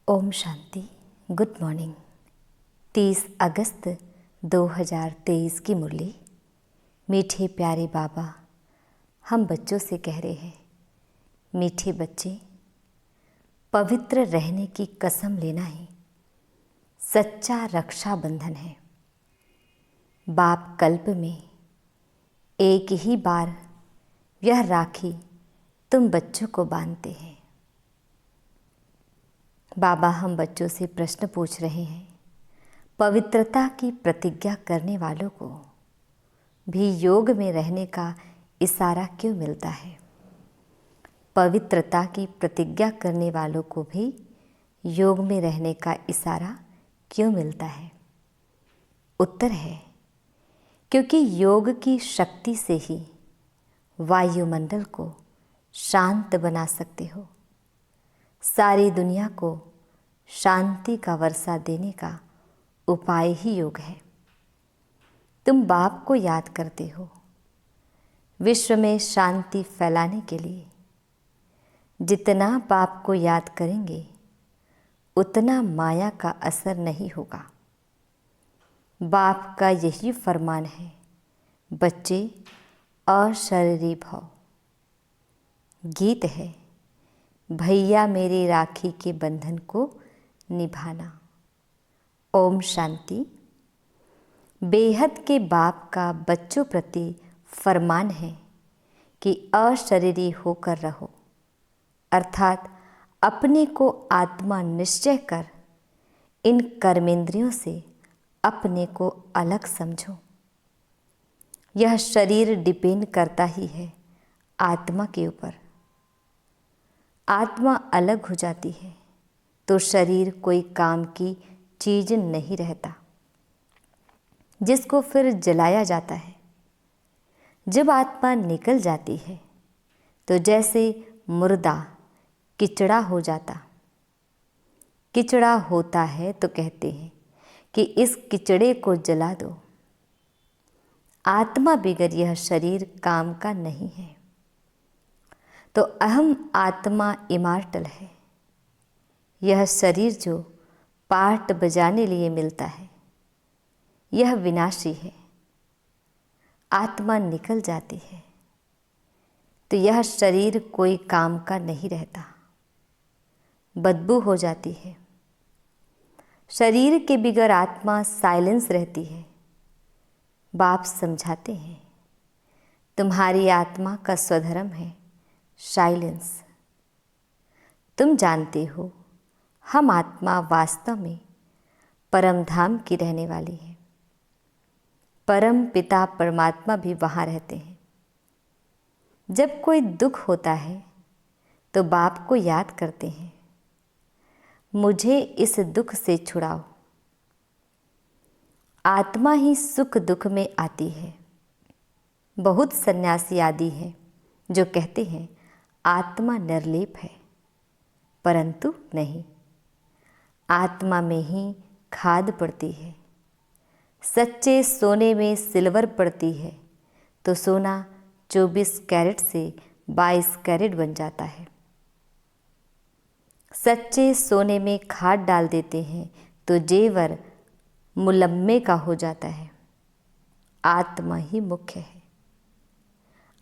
Om Shanti. Good morning. 30 अगस्त 2023 की मुरली। मीठे प्यारे बाबा हम बच्चों से कह रहे हैं, मीठे बच्चे, पवित्र रहने की कसम लेना ही सच्चा रक्षा बंधन है। बाप कल्प में एक ही बार यह राखी तुम बच्चों को बांधते हैं। बाबा हम बच्चों से प्रश्न पूछ रहे हैं, पवित्रता की प्रतिज्ञा करने वालों को भी योग में रहने का इशारा क्यों मिलता है? पवित्रता की प्रतिज्ञा करने वालों को भी योग में रहने का इशारा क्यों मिलता है? उत्तर है, क्योंकि योग की शक्ति से ही वायुमंडल को शांत बना सकते हो। सारी दुनिया को शांति का वर्षा देने का उपाय ही योग है। तुम बाप को याद करते हो विश्व में शांति फैलाने के लिए। जितना बाप को याद करेंगे उतना माया का असर नहीं होगा। बाप का यही फरमान है, बच्चे अशरीरी भव। गीत है, भैया मेरे राखी के बंधन को निभाना। ओम शांति। बेहद के बाप का बच्चों प्रति फरमान है कि अशरीरी होकर रहो, अर्थात अपने को आत्मा निश्चय कर इन कर्मेंद्रियों से अपने को अलग समझो। यह शरीर डिपेंड करता ही है आत्मा के ऊपर। आत्मा अलग हो जाती है तो शरीर कोई काम की चीज नहीं रहता, जिसको फिर जलाया जाता है। जब आत्मा निकल जाती है तो जैसे मुर्दा किचड़ा हो जाता। किचड़ा होता है तो कहते हैं कि इस किचड़े को जला दो। आत्मा बिगर यह शरीर काम का नहीं है। तो अहम आत्मा इमॉर्टल है। यह शरीर जो पार्ट बजाने लिए मिलता है, यह विनाशी है। आत्मा निकल जाती है तो यह शरीर कोई काम का नहीं रहता, बदबू हो जाती है। शरीर के बिगर आत्मा साइलेंस रहती है। बाप समझाते हैं, तुम्हारी आत्मा का स्वधर्म है साइलेंस। तुम जानते हो हम आत्मा वास्तव में परम धाम की रहने वाली है। परम पिता परमात्मा भी वहाँ रहते हैं। जब कोई दुख होता है तो बाप को याद करते हैं, मुझे इस दुख से छुड़ाओ। आत्मा ही सुख दुख में आती है। बहुत सन्यासी आदि हैं जो कहते हैं आत्मा निर्लेप है, परंतु नहीं। आत्मा में ही खाद पड़ती है। सच्चे सोने में सिल्वर पड़ती है तो सोना 24 कैरेट से 22 कैरेट बन जाता है। सच्चे सोने में खाद डाल देते हैं तो जेवर मुलम्मे का हो जाता है। आत्मा ही मुख्य है।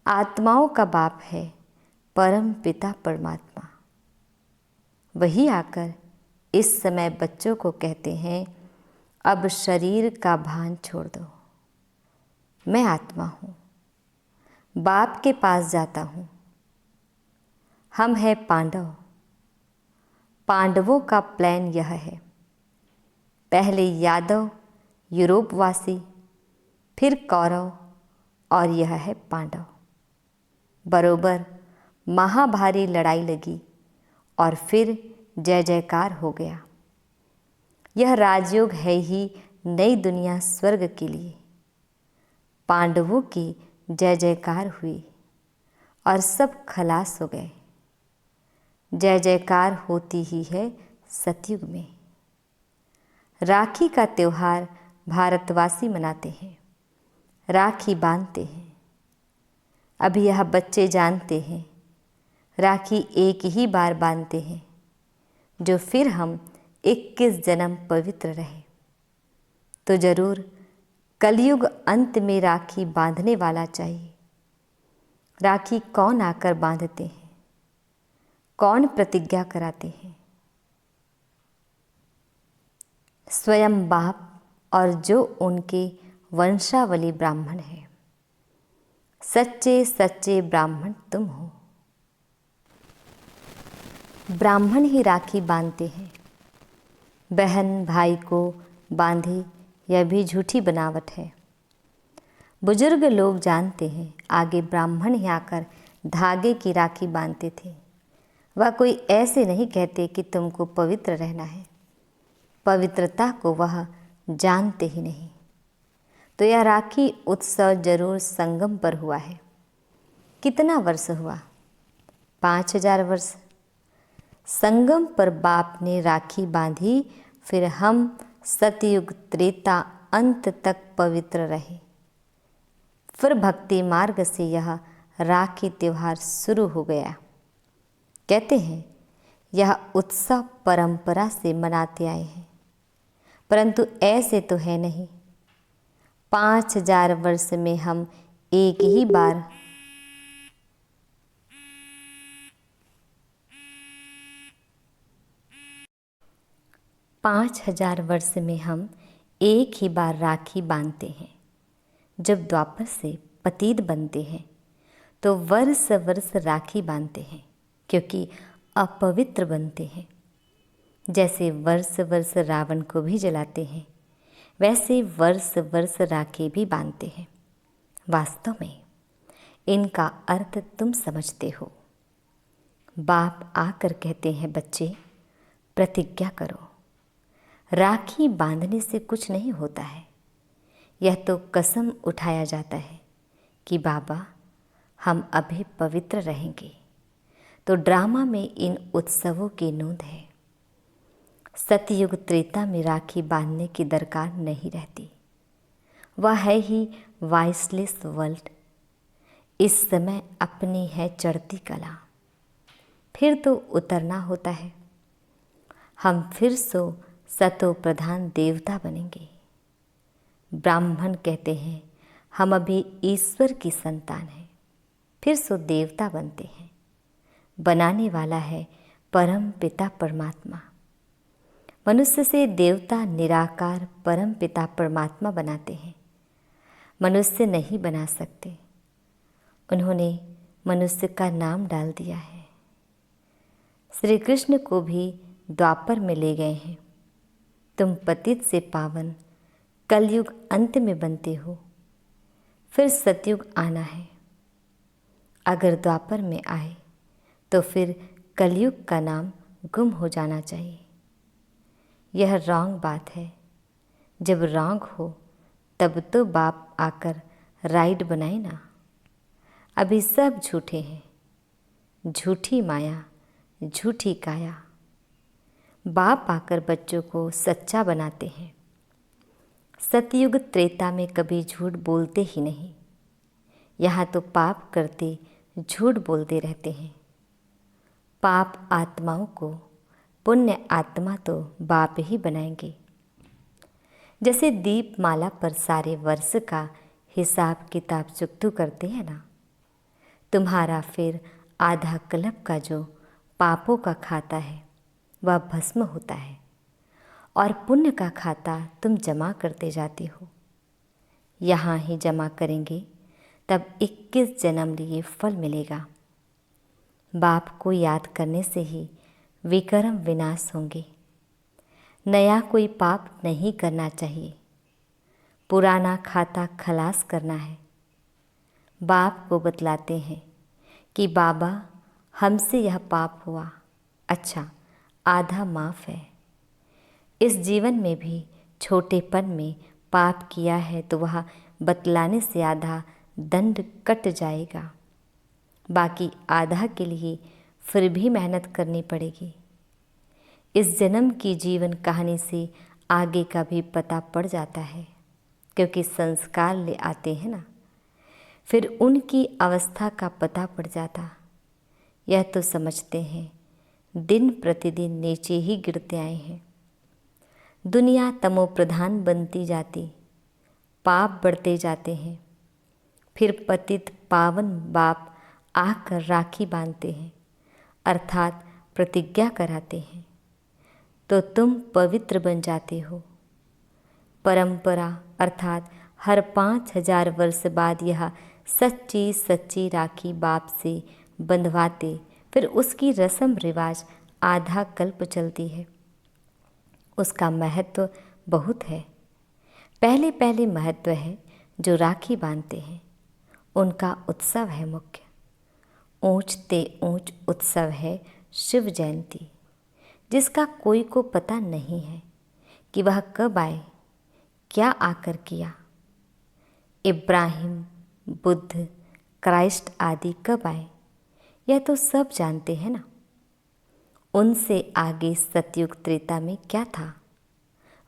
आत्माओं का बाप है परम पिता परमात्मा। वही आकर इस समय बच्चों को कहते हैं, अब शरीर का भान छोड़ दो। मैं आत्मा हूँ, बाप के पास जाता हूँ। हम हैं पांडव। पांडवों का प्लान यह है, पहले यादव यूरोपवासी, फिर कौरव और यह है पांडव। बरोबर महाभारी लड़ाई लगी और फिर जय जयकार हो गया। यह राजयोग है ही नई दुनिया स्वर्ग के लिए। पांडवों की जय जयकार हुई और सब खलास हो गए। जय जयकार होती ही है सतयुग में। राखी का त्योहार भारतवासी मनाते हैं, राखी बांधते हैं। अभी यह बच्चे जानते हैं राखी एक ही बार बांधते हैं, जो फिर हम 21 जन्म पवित्र रहे। तो जरूर कलयुग अंत में राखी बांधने वाला चाहिए। राखी कौन आकर बांधते हैं, कौन प्रतिज्ञा कराते हैं? स्वयं बाप और जो उनके वंशावली ब्राह्मण हैं। सच्चे सच्चे ब्राह्मण तुम हो। ब्राह्मण ही राखी बांधते हैं। बहन भाई को बांधे, यह भी झूठी बनावट है। बुजुर्ग लोग जानते हैं, आगे ब्राह्मण ही आकर धागे की राखी बांधते थे। वह कोई ऐसे नहीं कहते कि तुमको पवित्र रहना है। पवित्रता को वह जानते ही नहीं। तो यह राखी उत्सव जरूर संगम पर हुआ है। कितना वर्ष हुआ? 5000 वर्ष। संगम पर बाप ने राखी बांधी, फिर हम सतयुग त्रेता अंत तक पवित्र रहे। फिर भक्ति मार्ग से यह राखी त्योहार शुरू हो गया। कहते हैं यह उत्सव परंपरा से मनाते आए हैं, परंतु ऐसे तो है नहीं। 5000 वर्ष में हम एक ही बार राखी बांधते हैं। जब द्वापर से पतित बनते हैं तो वर्ष वर्ष राखी बांधते हैं, क्योंकि अपवित्र बनते हैं। जैसे वर्ष वर्ष रावण को भी जलाते हैं, वैसे वर्ष वर्ष राखी भी बांधते हैं। वास्तव में इनका अर्थ तुम समझते हो। बाप आकर कहते हैं, बच्चे प्रतिज्ञा करो। राखी बांधने से कुछ नहीं होता है। यह तो कसम उठाया जाता है कि बाबा हम अभी पवित्र रहेंगे। तो ड्रामा में इन उत्सवों की नोंद है। सतयुग त्रेता में राखी बांधने की दरकार नहीं रहती। वह है ही वाइसलेस वर्ल्ड। इस समय अपनी है चढ़ती कला, फिर तो उतरना होता है। हम फिर सतो प्रधान देवता बनेंगे। ब्राह्मण कहते हैं हम अभी ईश्वर की संतान हैं, फिर देवता बनते हैं। बनाने वाला है परम पिता परमात्मा। मनुष्य से देवता निराकार परम पिता परमात्मा बनाते हैं। मनुष्य नहीं बना सकते। उन्होंने मनुष्य का नाम डाल दिया है। श्री कृष्ण को भी द्वापर में ले गए हैं। तुम पतित से पावन कलयुग अंत में बनते हो, फिर सतयुग आना है। अगर द्वापर में आए तो फिर कलयुग का नाम गुम हो जाना चाहिए। यह रॉन्ग बात है। जब रॉन्ग हो तब तो बाप आकर राइट बनाए ना। अभी सब झूठे हैं। झूठी माया, झूठी काया। बाप आकर बच्चों को सच्चा बनाते हैं। सतयुग त्रेता में कभी झूठ बोलते ही नहीं। यहाँ तो पाप करते झूठ बोलते रहते हैं। पाप आत्माओं को पुण्य आत्मा तो बाप ही बनाएंगे। जैसे दीपमाला पर सारे वर्ष का हिसाब किताब चुकतू करते हैं ना, तुम्हारा फिर आधा कल्प का जो पापों का खाता है वह भस्म होता है, और पुण्य का खाता तुम जमा करते जाते हो। यहाँ ही जमा करेंगे तब 21 जन्म लिए फल मिलेगा। बाप को याद करने से ही विकर्म विनाश होंगे। नया कोई पाप नहीं करना चाहिए। पुराना खाता खलास करना है। बाप को बतलाते हैं कि बाबा हमसे यह पाप हुआ, अच्छा आधा माफ़ है। इस जीवन में भी छोटेपन में पाप किया है तो वह बतलाने से आधा दंड कट जाएगा। बाकी आधा के लिए फिर भी मेहनत करनी पड़ेगी। इस जन्म की जीवन कहानी से आगे का भी पता पड़ जाता है, क्योंकि संस्कार ले आते हैं ना, फिर उनकी अवस्था का पता पड़ जाता। यह तो समझते हैं दिन प्रतिदिन नीचे ही गिरते आए हैं, दुनिया तमोप्रधान बनती जाती, पाप बढ़ते जाते हैं। फिर पतित पावन बाप आकर राखी बांधते हैं, अर्थात प्रतिज्ञा कराते हैं, तो तुम पवित्र बन जाते हो। परंपरा अर्थात हर 5000 वर्ष बाद यह सच्ची सच्ची राखी बाप से बंधवाते, फिर उसकी रस्म रिवाज आधा कल्प चलती है। उसका महत्व बहुत है। पहले पहले महत्व है जो राखी बांधते हैं, उनका उत्सव है मुख्य। ऊंचते ऊंच उत्सव है शिव जयंती, जिसका कोई को पता नहीं है कि वह कब आए, क्या आकर किया। इब्राहिम, बुद्ध, क्राइस्ट आदि कब आए, यह तो सब जानते हैं ना। उनसे आगे सतयुग त्रेता में क्या था,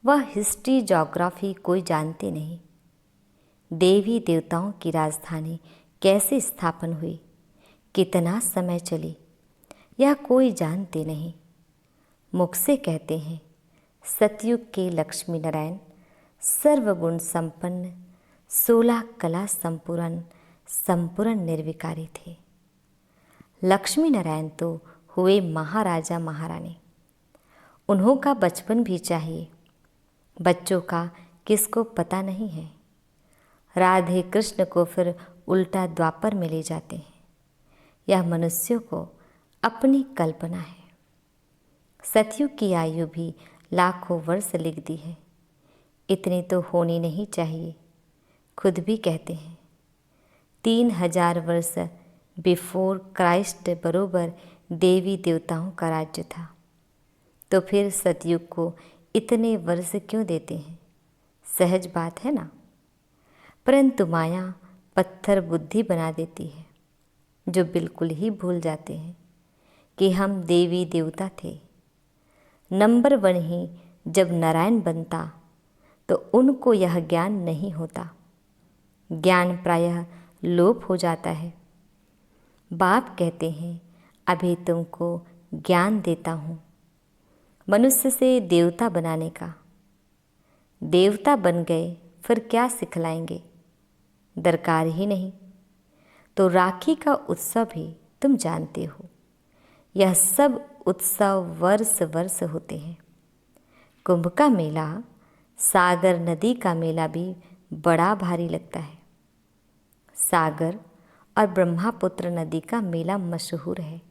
वह हिस्ट्री ज्योग्राफी कोई जानते नहीं। देवी देवताओं की राजधानी कैसे स्थापन हुई, कितना समय चली, यह कोई जानते नहीं। मुख से कहते हैं सतयुग के लक्ष्मी नारायण सर्वगुण संपन्न, 16 कला संपूर्ण, संपूर्ण निर्विकारी थे। लक्ष्मी नारायण तो हुए महाराजा महारानी। उन्हों का बचपन भी चाहिए, बच्चों का किसको पता नहीं है। राधे कृष्ण को फिर उल्टा द्वापर में ले जाते हैं। यह मनुष्यों को अपनी कल्पना है। सतयुग की आयु भी लाखों वर्ष लिख दी है, इतनी तो होनी नहीं चाहिए। खुद भी कहते हैं 3000 वर्ष बिफोर क्राइस्ट बरोबर देवी देवताओं का राज्य था, तो फिर सतयुग को इतने वर्ष क्यों देते हैं? सहज बात है ना। परंतु माया पत्थर बुद्धि बना देती है, जो बिल्कुल ही भूल जाते हैं कि हम देवी देवता थे। नंबर 1 ही जब नारायण बनता तो उनको यह ज्ञान नहीं होता। ज्ञान प्रायः लोप हो जाता है। बाप कहते हैं अभी तुमको ज्ञान देता हूँ, मनुष्य से देवता बनाने का। देवता बन गए फिर क्या सिखलाएंगे, दरकार ही नहीं। तो राखी का उत्सव भी तुम जानते हो। यह सब उत्सव वर्ष वर्ष होते हैं। कुंभ का मेला, सागर नदी का मेला भी बड़ा भारी लगता है। सागर और ब्रह्मपुत्र नदी का मेला मशहूर है।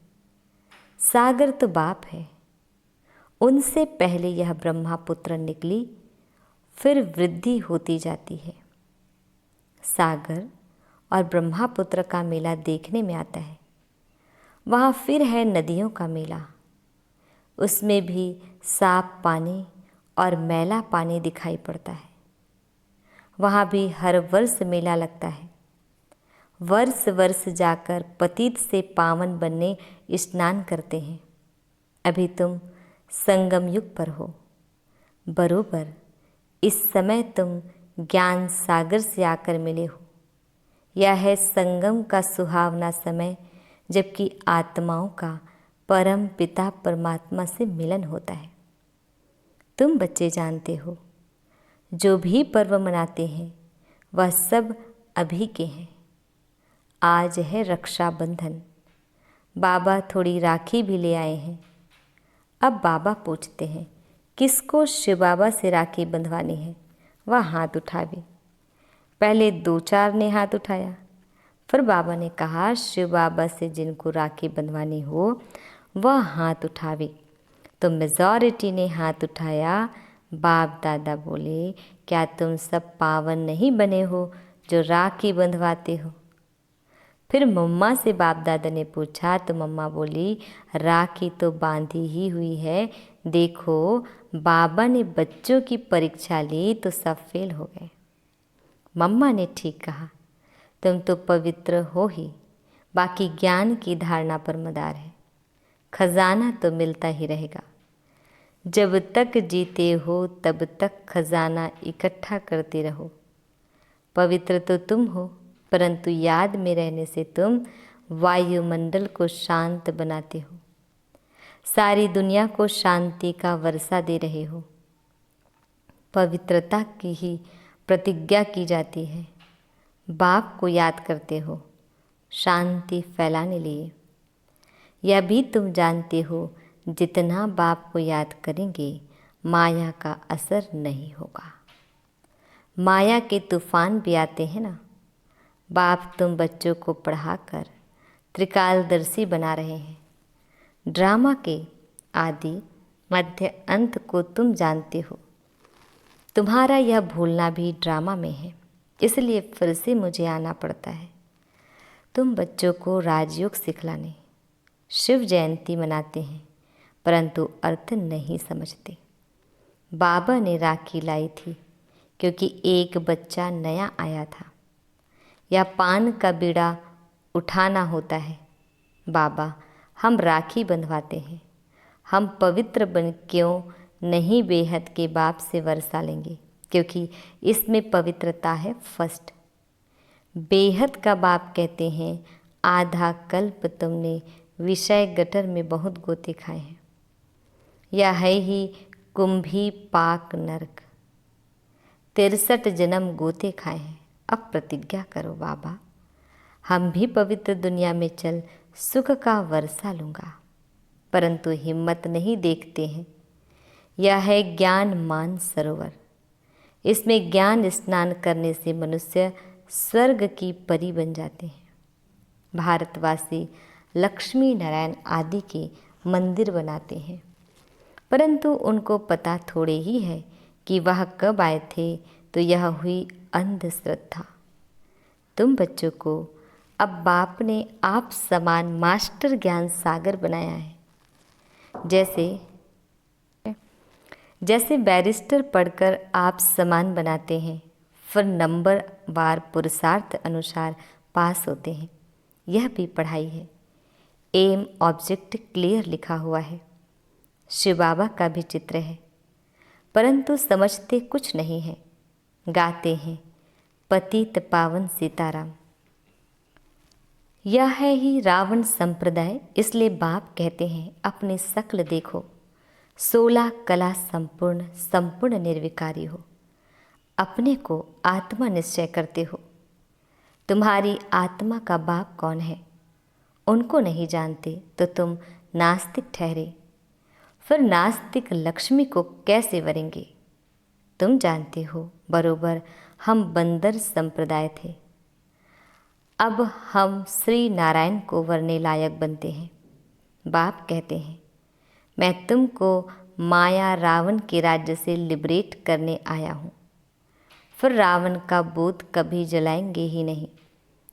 सागर तो बाप है, उनसे पहले यह ब्रह्मपुत्र निकली, फिर वृद्धि होती जाती है। सागर और ब्रह्मपुत्र का मेला देखने में आता है। वहाँ फिर है नदियों का मेला, उसमें भी साफ पानी और मैला पानी दिखाई पड़ता है। वहाँ भी हर वर्ष मेला लगता है। वर्ष वर्ष जाकर पतित से पावन बनने स्नान करते हैं। अभी तुम संगम युग पर हो। बरोबर इस समय तुम ज्ञान सागर से आकर मिले हो। यह है संगम का सुहावना समय, जबकि आत्माओं का परम पिता परमात्मा से मिलन होता है। तुम बच्चे जानते हो, जो भी पर्व मनाते हैं वह सब अभी के हैं। आज है रक्षाबंधन, बाबा थोड़ी राखी भी ले आए हैं। अब बाबा पूछते हैं किसको शिव बाबा से राखी बंधवानी है, वह हाथ उठावे। पहले 2-4 ने हाथ उठाया, फिर बाबा ने कहा शिव बाबा से जिनको राखी बंधवानी हो वह हाथ उठावे। तो मेजॉरिटी ने हाथ उठाया। बाप दादा बोले क्या तुम सब पावन नहीं बने हो जो राखी बंधवाते हो? फिर मम्मा से बाप दादा ने पूछा तो मम्मा बोली राखी तो बांधी ही हुई है, देखो बाबा ने बच्चों की परीक्षा ली तो सब फेल हो गए। मम्मा ने ठीक कहा, तुम तो पवित्र हो ही, बाकी ज्ञान की धारणा पर मदार है। खजाना तो मिलता ही रहेगा। जब तक जीते हो तब तक खजाना इकट्ठा करते रहो। पवित्र तो तुम हो, परंतु याद में रहने से तुम वायुमंडल को शांत बनाते हो, सारी दुनिया को शांति का वर्षा दे रहे हो। पवित्रता की ही प्रतिज्ञा की जाती है। बाप को याद करते हो शांति फैलाने लिए। यह भी तुम जानते हो जितना बाप को याद करेंगे माया का असर नहीं होगा। माया के तूफान भी आते हैं ना। बाप तुम बच्चों को पढ़ाकर त्रिकालदर्शी बना रहे हैं। ड्रामा के आदि मध्य अंत को तुम जानते हो। तुम्हारा यह भूलना भी ड्रामा में है, इसलिए फिर से मुझे आना पड़ता है। तुम बच्चों को राजयोग सिखलाने शिव जयंती मनाते हैं, परंतु अर्थ नहीं समझते। बाबा ने राखी लाई थी क्योंकि एक बच्चा नया आया था, या पान का बीड़ा उठाना होता है। बाबा, हम राखी बंधवाते हैं। हम पवित्र बन क्यों नहीं बेहद के बाप से वर्षा लेंगे, क्योंकि इसमें पवित्रता है फर्स्ट। बेहद का बाप कहते हैं आधा कल्प तुमने विषय गटर में बहुत गोते खाए हैं। यह है ही कुंभी पाक नरक। 63 जन्म गोते खाए हैं। अब प्रतिज्ञा करो बाबा, हम भी पवित्र दुनिया में चल सुख का वर्षा लूँगा। परंतु हिम्मत नहीं देखते हैं। यह है ज्ञान मान सरोवर। इसमें ज्ञान स्नान करने से मनुष्य स्वर्ग की परी बन जाते हैं। भारतवासी लक्ष्मी नारायण आदि के मंदिर बनाते हैं, परंतु उनको पता थोड़े ही है कि वह कब आए थे, तो यह हुई अंधश्रद्धा। तुम बच्चों को अब बाप ने आप समान मास्टर ज्ञान सागर बनाया है। जैसे बैरिस्टर पढ़कर आप समान बनाते हैं, फिर नंबर वार पुरुषार्थ अनुसार पास होते हैं। यह भी पढ़ाई है। एम ऑब्जेक्ट क्लियर लिखा हुआ है। शिव बाबा का भी चित्र है, परंतु समझते कुछ नहीं है। गाते हैं पतित पावन सीताराम। यह है ही रावण संप्रदाय। इसलिए बाप कहते हैं अपनी शक्ल देखो, 16 कला संपूर्ण निर्विकारी हो। अपने को आत्मा निश्चय करते हो। तुम्हारी आत्मा का बाप कौन है उनको नहीं जानते, तो तुम नास्तिक ठहरे। फिर नास्तिक लक्ष्मी को कैसे वरेंगे? तुम जानते हो बरोबर हम बंदर संप्रदाय थे, अब हम श्री नारायण को वरने लायक बनते हैं। बाप कहते हैं मैं तुमको माया रावण के राज्य से लिबरेट करने आया हूँ। फिर रावण का बोध कभी जलाएंगे ही नहीं।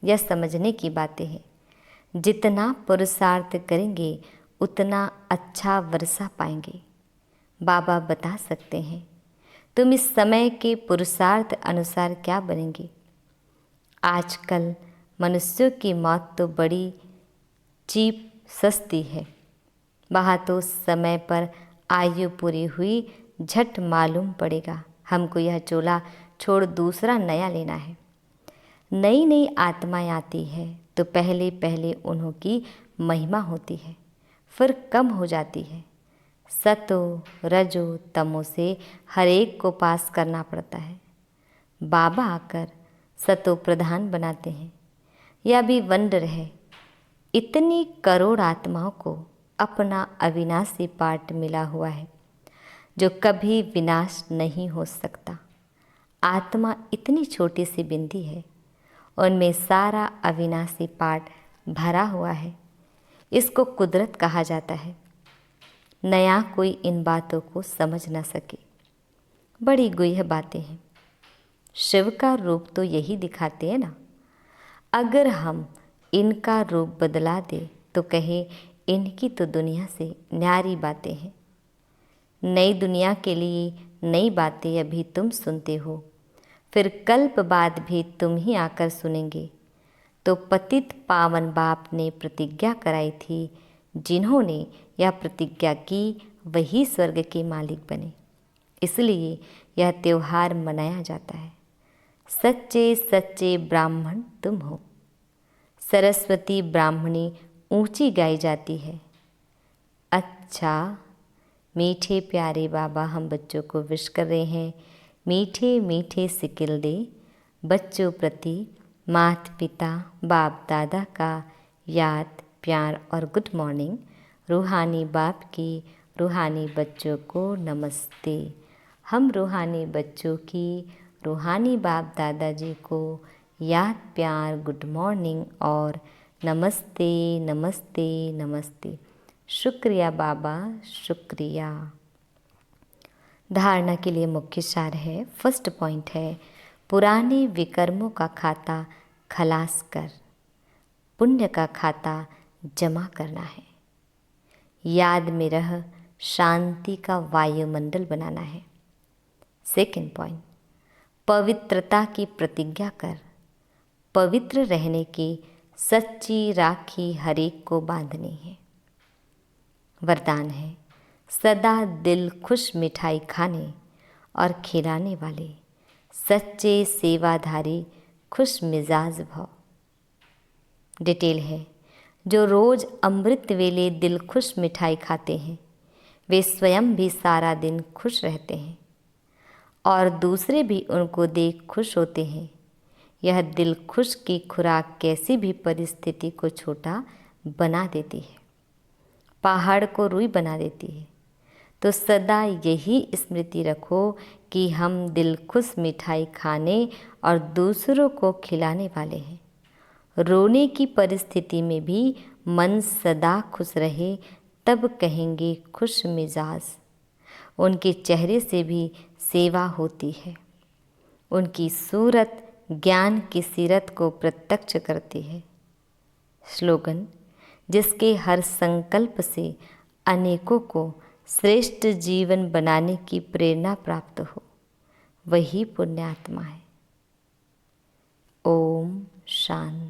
यह समझने की बातें हैं। जितना पुरुषार्थ करेंगे उतना अच्छा वर्षा पाएंगे। बाबा बता सकते हैं तुम इस समय के पुरुषार्थ अनुसार क्या बनेंगे। आजकल मनुष्यों की मौत तो बड़ी चीप सस्ती है। वहाँ तो समय पर आयु पूरी हुई झट मालूम पड़ेगा हमको यह चोला छोड़ दूसरा नया लेना है। नई नई आत्माएं आती है तो पहले पहले उन्हों की महिमा होती है, फिर कम हो जाती है। सतो रजो तमो से हर एक को पास करना पड़ता है। बाबा आकर सतो प्रधान बनाते हैं। यह भी वंडर है। इतनी करोड़ आत्माओं को अपना अविनाशी पार्ट मिला हुआ है जो कभी विनाश नहीं हो सकता। आत्मा इतनी छोटी सी बिंदी है, उनमें सारा अविनाशी पार्ट भरा हुआ है। इसको कुदरत कहा जाता है। नया कोई इन बातों को समझ न सके। बड़ी गुह्य बातें हैं। शिव का रूप तो यही दिखाते हैं ना। अगर हम इनका रूप बदला दे तो कहे इनकी तो दुनिया से न्यारी बातें हैं। नई दुनिया के लिए नई बातें अभी तुम सुनते हो, फिर कल्प बाद भी तुम ही आकर सुनेंगे। तो पतित पावन बाप ने प्रतिज्ञा कराई थी, जिन्होंने यह प्रतिज्ञा की वही स्वर्ग के मालिक बने। इसलिए यह त्यौहार मनाया जाता है। सच्चे सच्चे ब्राह्मण तुम हो। सरस्वती ब्राह्मणी ऊंची गाई जाती है। अच्छा मीठे प्यारे बाबा हम बच्चों को विश कर रहे हैं मीठे मीठे सिकिल दे बच्चों प्रति माता पिता बाप दादा का याद प्यार और गुड मॉर्निंग। रूहानी बाप की रूहानी बच्चों को नमस्ते। हम रूहानी बच्चों की रूहानी बाप दादाजी को याद प्यार गुड मॉर्निंग और नमस्ते नमस्ते नमस्ते। शुक्रिया बाबा शुक्रिया। धारणा के लिए मुख्य सार है। फर्स्ट पॉइंट है पुराने विकर्मों का खाता खलास कर पुण्य का खाता जमा करना है। याद में रह शांति का वायुमंडल बनाना है। सेकंड पॉइंट पवित्रता की प्रतिज्ञा कर पवित्र रहने की सच्ची राखी हरेक को बांधनी है। वरदान है सदा दिल खुश मिठाई खाने और खिलाने वाले सच्चे सेवाधारी खुश मिजाज भव। डिटेल है जो रोज़ अमृत वेले दिल खुश मिठाई खाते हैं वे स्वयं भी सारा दिन खुश रहते हैं और दूसरे भी उनको देख खुश होते हैं। यह दिल खुश की खुराक कैसी भी परिस्थिति को छोटा बना देती है, पहाड़ को रुई बना देती है। तो सदा यही स्मृति रखो कि हम दिल खुश मिठाई खाने और दूसरों को खिलाने वाले हैं। रोने की परिस्थिति में भी मन सदा खुश रहे तब कहेंगे खुश मिजाज। उनके चेहरे से भी सेवा होती है। उनकी सूरत ज्ञान की सीरत को प्रत्यक्ष करती है। स्लोगन जिसके हर संकल्प से अनेकों को श्रेष्ठ जीवन बनाने की प्रेरणा प्राप्त हो वही पुण्यात्मा है। ओम शांति।